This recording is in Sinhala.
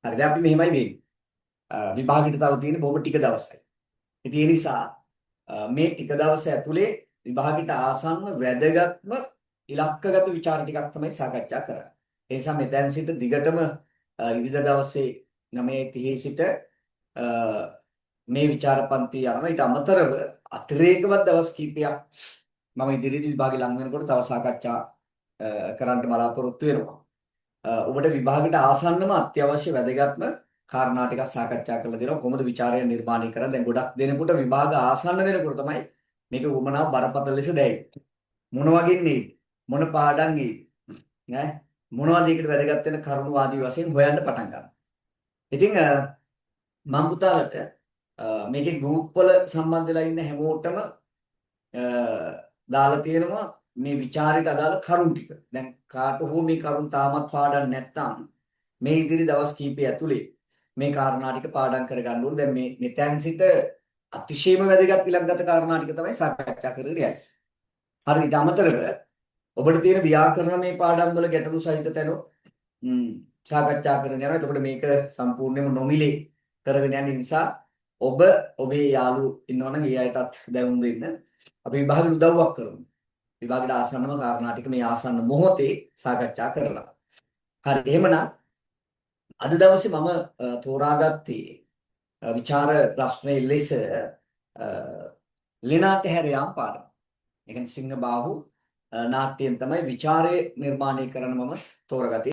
හරිද? අපි මෙහෙමයි වෙන්නේ. විභාගෙට තව තියෙන බොහොම ටික දවසයි. ඉතින් ඒ නිසා මේ ටික දවස් ඇතුලේ විභාගෙට ආසන්න වැදගත්ම ඉලක්කගත විචාර ටිකක් තමයි සාකච්ඡා කරන්නේ. ඒ නිසා මෙතෙන් සිට දිගටම ඉරිදා දවසේ 9:30 සිට මේ විචාර පන්ති යනවා. ඊට අමතරව අතිරේකවත් දවස් කිහිපයක් මම ඉදිරියේදී විභාගෙ ලඟ වෙනකොට තව සාකච්ඡා කරන්න බලාපොරොත්තු වෙනවා. ඔබට විභාගෙට ආසන්නම අත්‍යවශ්‍ය වැදගත්ම කාරණා ටිකක් සාකච්ඡා කරලා දෙනවා. කොහොමද විචාරය නිර්මාණය කරන්නේ? දැන් ගොඩක් දෙනෙකුට විභාග ආසන්න වෙනකොට තමයි මේක උමනාව බරපතල ලෙස දැනෙන්නේ. මොන වගේ නේද? මොන පාඩම් නේද? ඈ මොනවද ඒකට වැදගත් වෙන කරුණු ආදී වශයෙන් හොයන්න පටන් ගන්නවා. ඉතින් මම පුතාලට මේකේ ගෲප් වල සම්බන්ධ වෙලා ඉන්න හැමෝටම දාලා තියෙනවා මේ ਵਿਚාරයට අදාළ කරුණු ටික. දැන් කාට හෝ මේ කරුණු තාමත් පාඩම් නැත්නම් මේ ඉදිරි දවස් කිහිපය ඇතුලේ මේ කාරණා ටික පාඩම් කරගන්න ඕනේ. දැන් මේ මෙතෙන් සිට අතිශයම වැදගත් ඉලක්කගත කාරණා ටික තමයි සාකච්ඡා කරගෙන යන්නේ. හරි ඊට අමතරව ඔබට තියෙන ව්‍යාකරණ මේ පාඩම් වල ගැටලු සහිත තැන සාකච්ඡා කරගෙන යනවා. එතකොට මේක සම්පූර්ණයෙන්ම නොමිලේ කරගෙන යන නිසා ඔබ ඔබේ යාළුවෝ ඉන්නවනම් ඒ අයටත් දැනුම් දෙන්න. අපි විභාගෙට උදව්වක් කරමු. විභාගෙට ආසන්නම කාරණා ටික මේ ආසන්න මොහොතේ සාකච්ඡා කරලා. හරි එහෙමනම් අද දවසේ මම තෝරාගත්තේ විචාර ප්‍රශ්නයේ ලෙස ලිනාට හැරයාම් පාඩම. ඒ කියන්නේ සිංහ බාහු නාට්‍යයෙන් තමයි විචාරය නිර්මාණය කරන්න මම තෝරගත්තේ.